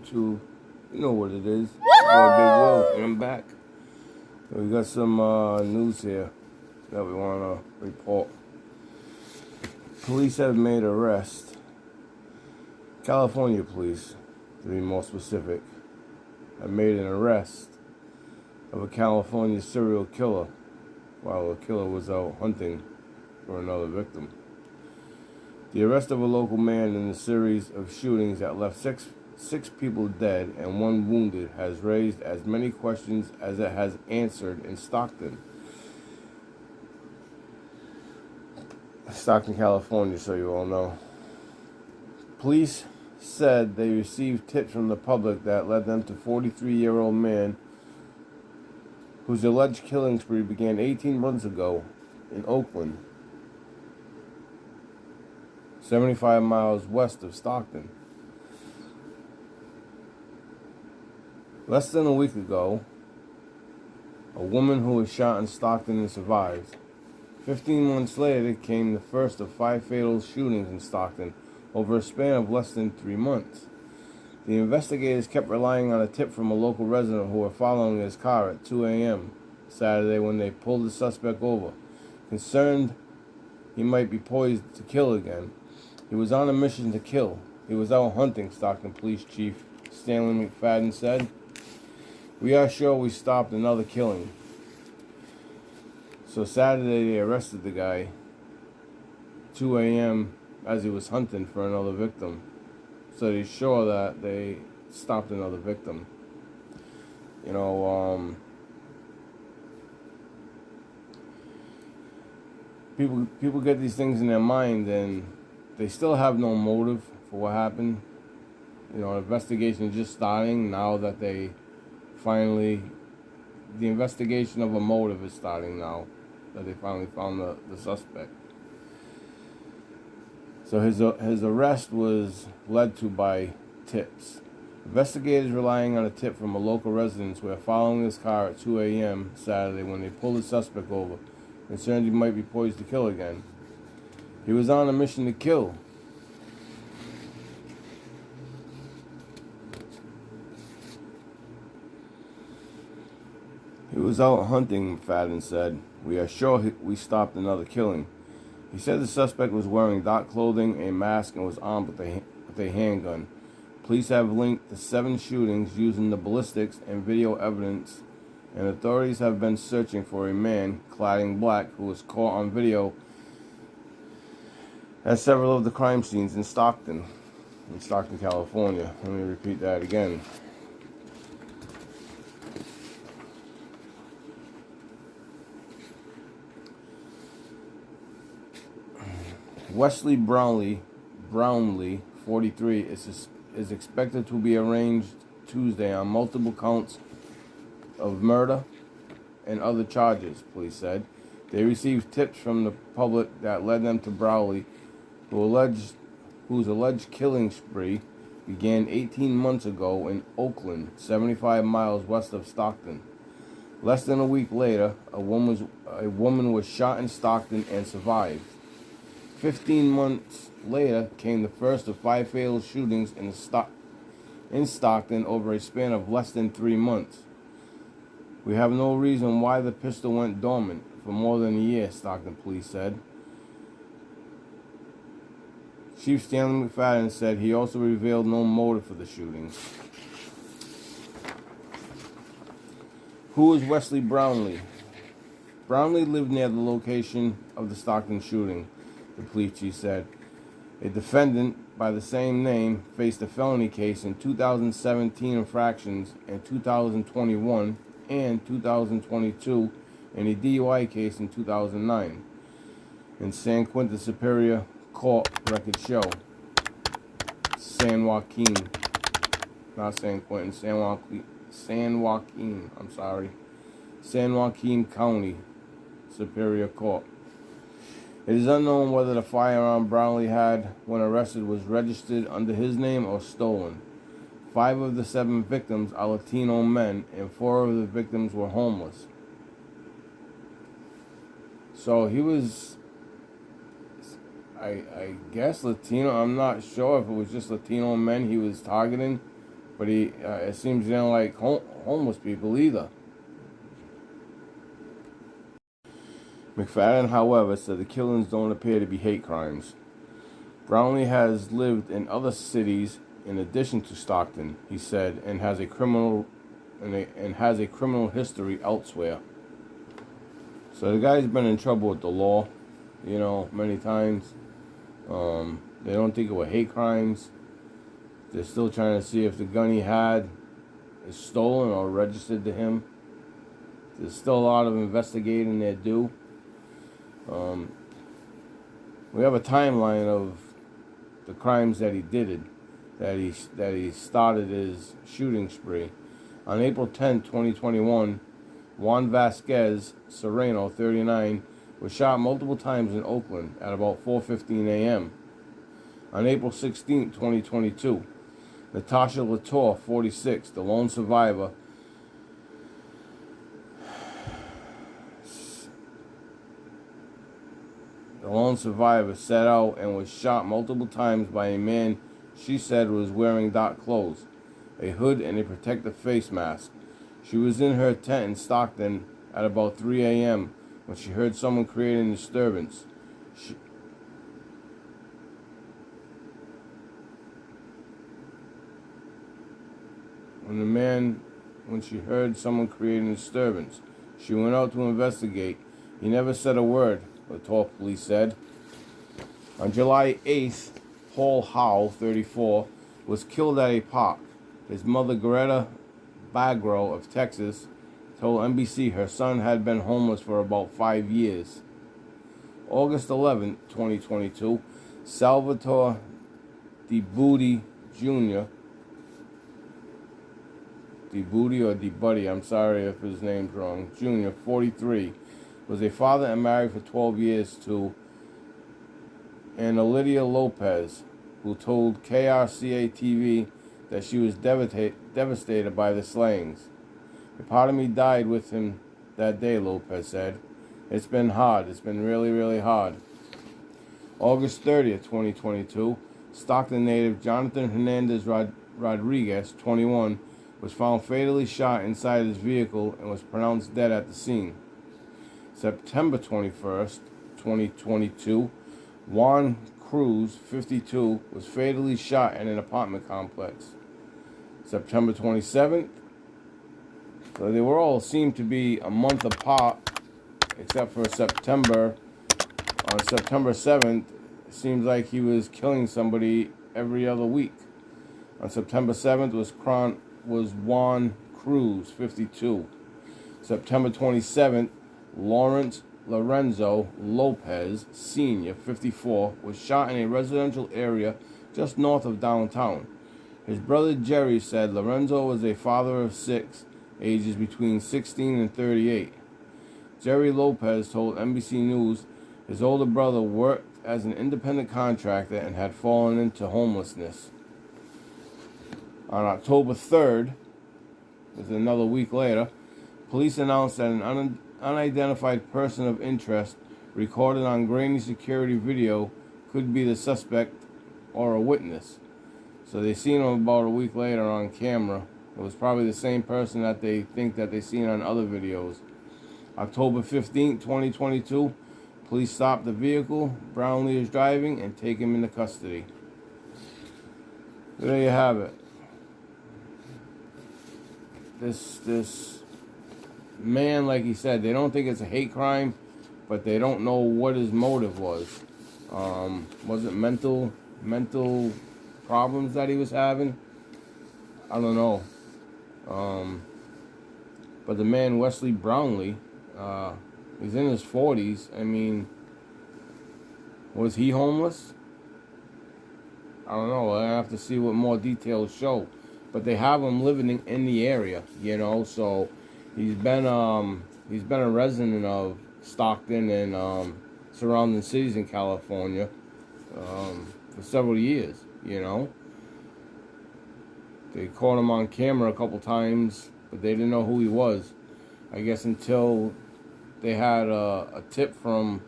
YouTube. You know what it is. Boy, Big Will, and I'm back. We got some news here that we want to report. Police have made an arrest. California police, to be more specific, have made an arrest of a California serial killer while the killer was out hunting for another victim. The arrest of a local man in a series of shootings that left six people dead and one wounded has raised as many questions as it has answered in Stockton, California, so you all know. Police said they received tips from the public that led them to 43-year-old man whose alleged killing spree began 18 months ago in Oakland, 75 miles west of Stockton. Less than a week ago, a woman who was shot in Stockton and survived. 15 months later came the first of 5 fatal shootings in Stockton over a span of less than 3 months. The investigators kept relying on a tip from a local resident who were following his car at 2 a.m. Saturday when they pulled the suspect over. Concerned he might be poised to kill again, he was on a mission to kill. He was out hunting, Stockton Police Chief Stanley McFadden said. "We are sure we stopped another killing." So Saturday they arrested the guy 2 a.m. as he was hunting for another victim. So they're sure that they stopped another victim. You know, people get these things in their mind and they still have no motive for what happened. You know, investigation is just starting now that they finally, the investigation of a motive is starting now that they finally found the suspect. So his arrest was led to by tips. Investigators relying on a tip from a local resident who were following his car at 2 a.m. Saturday when they pulled the suspect over, concerned he might be poised to kill again. He was on a mission to kill. He was out hunting, McFadden said. "We are sure we stopped another killing." He said the suspect was wearing dark clothing, a mask, and was armed with a handgun. Police have linked the 7 shootings using the ballistics and video evidence, and authorities have been searching for a man clad in black who was caught on video at several of the crime scenes in Stockton, California. Let me repeat that again. Wesley Brownlee, 43, is expected to be arraigned Tuesday on multiple counts of murder and other charges, police said. They received tips from the public that led them to Brownlee, whose alleged killing spree began 18 months ago in Oakland, 75 miles west of Stockton. Less than a week later, a woman was shot in Stockton and survived. 15 months later came the first of 5 fatal shootings in Stockton over a span of less than 3 months. "We have no reason why the pistol went dormant for more than a year," Stockton police said. Chief Stanley McFadden said he also revealed no motive for the shootings. Who is Wesley Brownlee? Brownlee lived near the location of the Stockton shooting, the police chief said. A defendant by the same name faced a felony case in 2017 infractions in 2021 and 2022 and a DUI case in 2009. In San Quentin Superior Court records show. San Joaquin County Superior Court. It is unknown whether the firearm Brownlee had when arrested was registered under his name or stolen. 5 of the 7 victims are Latino men, and 4 of the victims were homeless. So he was, I guess, Latino. I'm not sure if it was just Latino men he was targeting But it seems he don't like homeless people either. McFadden, however, said the killings don't appear to be hate crimes. Brownlee has lived in other cities in addition to Stockton, he said, and has a criminal history elsewhere. So the guy's been in trouble with the law, many times. They don't think it were hate crimes. They're still trying to see if the gun he had is stolen or registered to him. There's still a lot of investigating they're due. We have a timeline of the crimes that he did, that he started his shooting spree. On April 10, 2021, Juan Vasquez Serrano, 39, was shot multiple times in Oakland at about 4:15 a.m. On April 16, 2022, Natasha Latour, 46, the lone survivor, set out and was shot multiple times by a man she said was wearing dark clothes, a hood, and a protective face mask. She was in her tent in Stockton at about 3 a.m. when she heard someone creating a disturbance. When she heard someone creating a disturbance, she went out to investigate. He never said a word, Latour police said. On July 8th, Paul Howe, 34, was killed at a park. His mother, Greta Bagro of Texas, told NBC her son had been homeless for about 5 years. August 11, 2022, Salvatore DeButti Jr., I'm sorry if his name's wrong, Jr., 43, was a father and married for 12 years to Ana Lydia Lopez, who told KRCA-TV that she was devastated by the slayings. A part of me died with him that day, Lopez said. It's been hard. It's been really, really hard. August 30th, 2022, Stockton native Jonathan Hernandez Rodriguez, 21, was found fatally shot inside his vehicle and was pronounced dead at the scene. September 21st, 2022, Juan Cruz, 52, was fatally shot in an apartment complex. September 27th, so they were all seemed to be a month apart, except for September. On September 7th, it seems like he was killing somebody every other week. On September 7th was Juan Cruz, 52. September 27th, Lawrence Lorenzo Lopez, Sr., 54, was shot in a residential area just north of downtown. His brother Jerry said Lorenzo was a father of 6, ages between 16 and 38. Jerry Lopez told NBC News his older brother worked as an independent contractor and had fallen into homelessness. On October 3rd, was another week later, police announced that an unidentified person of interest recorded on grainy security video could be the suspect or a witness. So they seen him about a week later on camera. It was probably the same person that they think that they seen on other videos. October 15, 2022, police stopped the vehicle Brownlee is driving and take him into custody. There you have it. This man, like he said, they don't think it's a hate crime, but they don't know what his motive was. Was it mental problems that he was having? I don't know. But the man, Wesley Brownlee, he's in his 40s. I mean, was he homeless? I don't know. I have to see what more details show. But they have him living in the area, so he's been a resident of Stockton and surrounding cities in California for several years, They caught him on camera a couple times, but they didn't know who he was. I guess until they had a tip from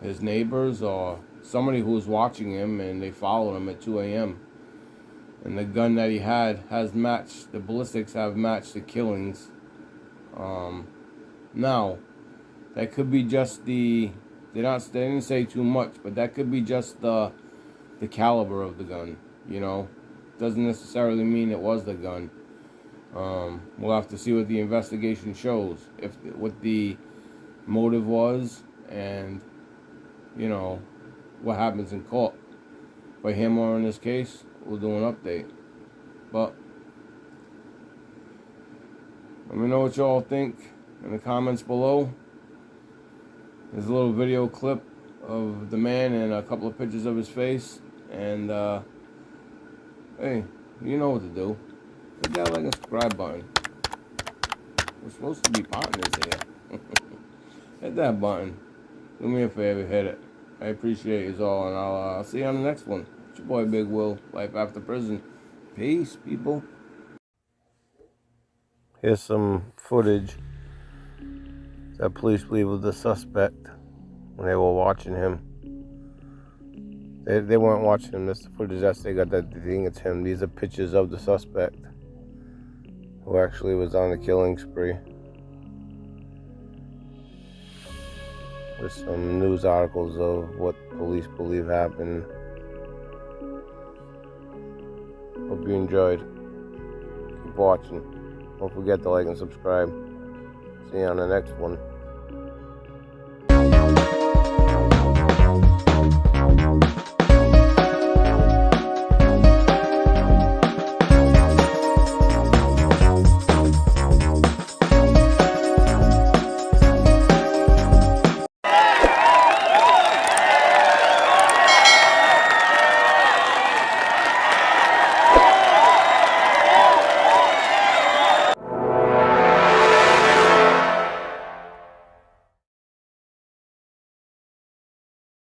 his neighbors or somebody who was watching him, and they followed him at 2 a.m. And the gun that he had has matched, the ballistics have matched the killings. Now, that could be just they didn't say too much, but that could be just the caliber of the gun, you know. Doesn't necessarily mean it was the gun. We'll have to see what the investigation shows, what the motive was, and, you know, what happens in court. For him or in this case, we'll do an update. But let me know what y'all think in the comments below. There's a little video clip of the man and a couple of pictures of his face. And, hey, you know what to do. Hit that like and subscribe button. We're supposed to be partners here. Hit that button. Do me a favor, hit it. I appreciate you all, and I'll see you on the next one. It's your boy Big Will, Life After Prison. Peace, people. Here's some footage that police believe was the suspect when they were watching him. They weren't watching him. That's the footage that they got that they think it's him. These are pictures of the suspect who actually was on the killing spree. With some news articles of what police believe happened. Hope you enjoyed. Keep watching. Don't forget to like and subscribe. See you on the next one.